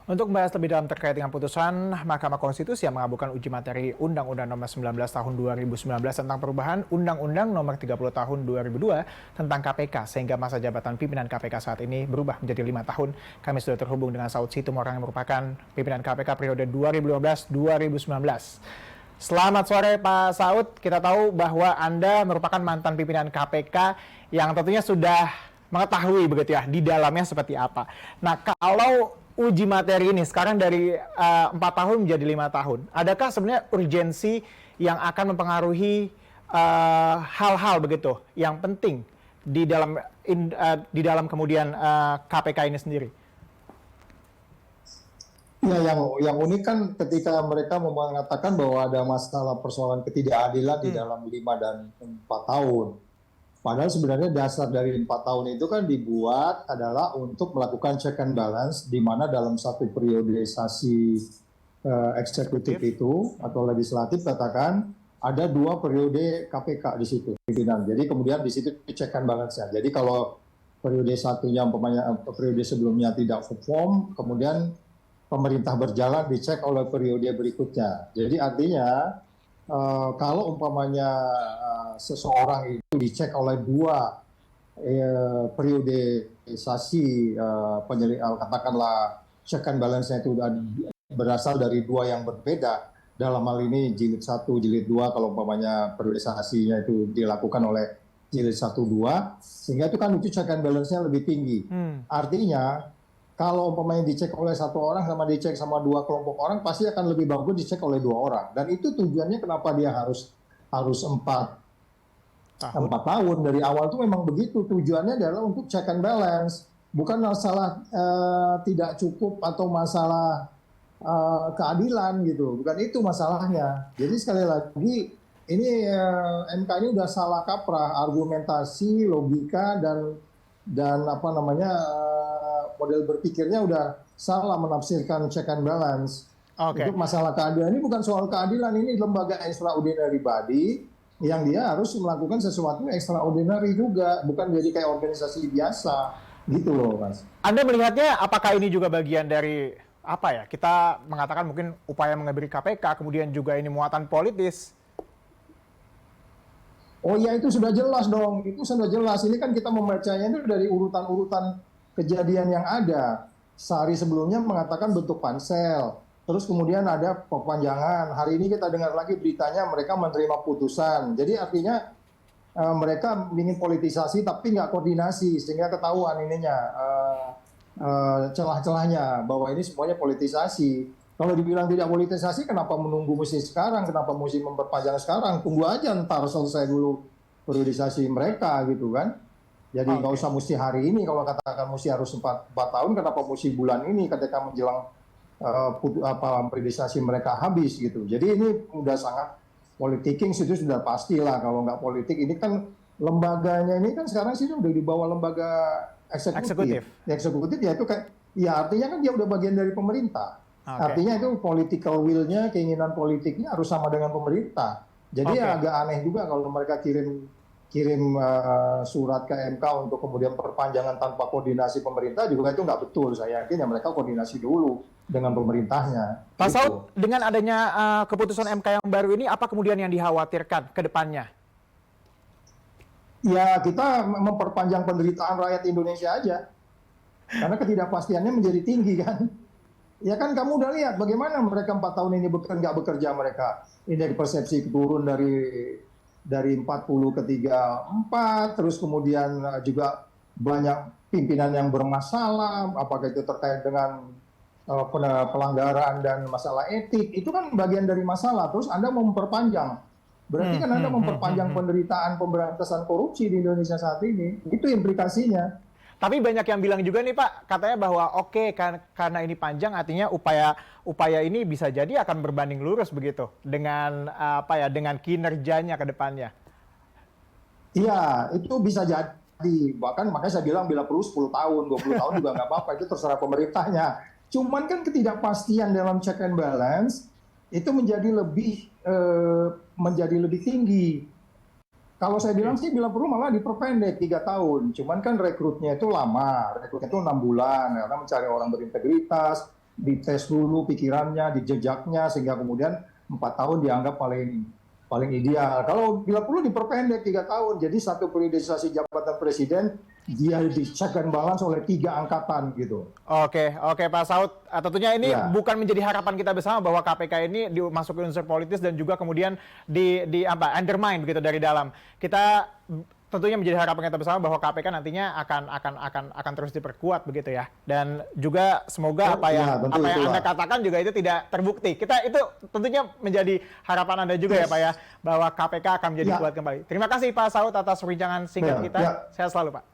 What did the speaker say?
Untuk membahas lebih dalam terkait dengan putusan Mahkamah Konstitusi yang mengabulkan uji materi Undang-Undang Nomor 19 Tahun 2019 tentang perubahan Undang-Undang Nomor 30 Tahun 2002 tentang KPK sehingga masa jabatan pimpinan KPK saat ini berubah menjadi 5 tahun. Kami sudah terhubung dengan Saud Situmorang yang merupakan pimpinan KPK periode 2015-2019. Selamat sore Pak Saud, kita tahu bahwa Anda merupakan mantan pimpinan KPK yang tentunya sudah mengetahui begitu ya di dalamnya seperti apa. Nah, kalau uji materi ini sekarang dari 4 tahun menjadi 5 tahun. Adakah sebenarnya urgensi yang akan mempengaruhi hal-hal begitu yang penting di dalam kemudian KPK ini sendiri? Ya, yang unik kan ketika mereka mengatakan bahwa ada masalah persoalan ketidakadilan di dalam 5 dan 4 tahun. Padahal sebenarnya dasar dari 4 tahun itu kan dibuat adalah untuk melakukan check and balance, di mana dalam satu periodisasi eksekutif itu atau legislatif katakan ada 2 periode KPK di situ pimpinan. Jadi kemudian di situ check and balance-nya. Jadi kalau periode satunya umpamanya periode sebelumnya tidak perform, kemudian pemerintah berjalan dicek oleh periode berikutnya. Jadi artinya kalau umpamanya seseorang itu dicek oleh 2 periodisasi katakanlah check and balance-nya itu berasal dari 2 yang berbeda. Dalam hal ini jilid 1, jilid 2 kalau umpamanya periodisasinya itu dilakukan oleh jilid 1, 2, sehingga itu kan itu check and balance-nya lebih tinggi. Artinya kalau umpamanya dicek oleh 1 orang sama dicek sama 2 kelompok orang, pasti akan lebih bagus dicek oleh 2 orang. Dan itu tujuannya kenapa dia harus 4 tahun dari awal itu memang begitu. Tujuannya adalah untuk check and balance, bukan masalah tidak cukup atau masalah keadilan gitu. Bukan itu masalahnya. Jadi sekali lagi ini MK ini udah salah kaprah argumentasi, logika dan apa namanya model berpikirnya udah salah menafsirkan check and balance. Okay. Itu masalah keadilan, ini bukan soal keadilan, ini lembaga extraordinary body yang dia harus melakukan sesuatu extraordinary juga, bukan jadi kayak organisasi biasa gitu loh, Mas. Anda melihatnya apakah ini juga bagian dari apa ya? Kita mengatakan mungkin upaya mengebiri KPK, kemudian juga ini muatan politis. Oh ya, itu sudah jelas dong, itu sudah jelas. Ini kan kita membacanya itu dari urutan-urutan kejadian yang ada. Sehari sebelumnya mengatakan bentuk pansel, terus kemudian ada perpanjangan. Hari ini kita dengar lagi beritanya mereka menerima putusan. Jadi artinya mereka ingin politisasi tapi nggak koordinasi, sehingga ketahuan ininya celah-celahnya bahwa ini semuanya politisasi. Kalau dibilang tidak politisasi, kenapa menunggu mesti sekarang? Kenapa mesti memperpanjang sekarang? Tunggu aja ntar selesai dulu periodisasi mereka gitu kan. Jadi nggak usah mesti hari ini, kalau katakan mesti harus 4 tahun, kenapa mesti bulan ini ketika menjelang periodisasi mereka habis gitu. Jadi ini udah sangat politiking, itu sudah pastilah. Kalau nggak politik, ini kan lembaganya ini kan sekarang sih udah di bawah lembaga eksekutif. Eksekutif ya itu kayak, ya artinya kan dia udah bagian dari pemerintah. Artinya itu political will-nya, keinginan politiknya harus sama dengan pemerintah. Jadi ya agak aneh juga kalau mereka kirim surat ke MK untuk kemudian perpanjangan tanpa koordinasi pemerintah, juga itu nggak betul. Saya yakin ya mereka koordinasi dulu dengan pemerintahnya. Pak Saud, dengan adanya keputusan MK yang baru ini, apa kemudian yang dikhawatirkan ke depannya? Ya, kita memperpanjang penderitaan rakyat Indonesia aja. Karena ketidakpastiannya menjadi tinggi kan. Ya kan kamu udah lihat bagaimana mereka 4 tahun ini nggak bekerja mereka. Ini dari persepsi turun dari 40 ke 34, terus kemudian juga banyak pimpinan yang bermasalah, apakah itu terkait dengan pelanggaran dan masalah etik, itu kan bagian dari masalah. Terus Anda mau memperpanjang, berarti kan Anda memperpanjang penderitaan pemberantasan korupsi di Indonesia saat ini. Itu implikasinya. Tapi banyak yang bilang juga nih Pak, katanya bahwa karena ini panjang, artinya upaya ini bisa jadi akan berbanding lurus begitu dengan dengan kinerjanya ke depannya. Iya, itu bisa jadi. Bahkan makanya saya bilang bila perlu 10 tahun, 20 tahun juga nggak apa-apa, itu terserah pemerintahnya. Cuman kan ketidakpastian dalam check and balance itu menjadi lebih tinggi. Kalau saya bilang sih bila perlu malah diperpendek 3 tahun. Cuman kan rekrutnya itu lama, rekrutnya itu 6 bulan, karena mencari orang berintegritas, dites dulu pikirannya, dijejaknya, sehingga kemudian 4 tahun dianggap paling ideal. Kalau bila perlu diperpendek 3 tahun. Jadi satu periodisasi jabatan presiden dia di check and balance oleh 3 angkatan gitu. Oke, oke Pak Saud. Tentunya ini Ya. bukan menjadi harapan kita bersama bahwa KPK ini dimasukin unsur politis dan juga kemudian undermine begitu dari dalam. Kita tentunya menjadi harapan kita bersama bahwa KPK nantinya akan terus diperkuat begitu ya. Dan juga semoga apa yang Anda katakan juga itu tidak terbukti. Kita itu tentunya menjadi harapan Anda juga ya Pak ya, bahwa KPK akan menjadi kuat kembali. Terima kasih Pak Saud atas perbincangan singkat kita. Sehat selalu Pak.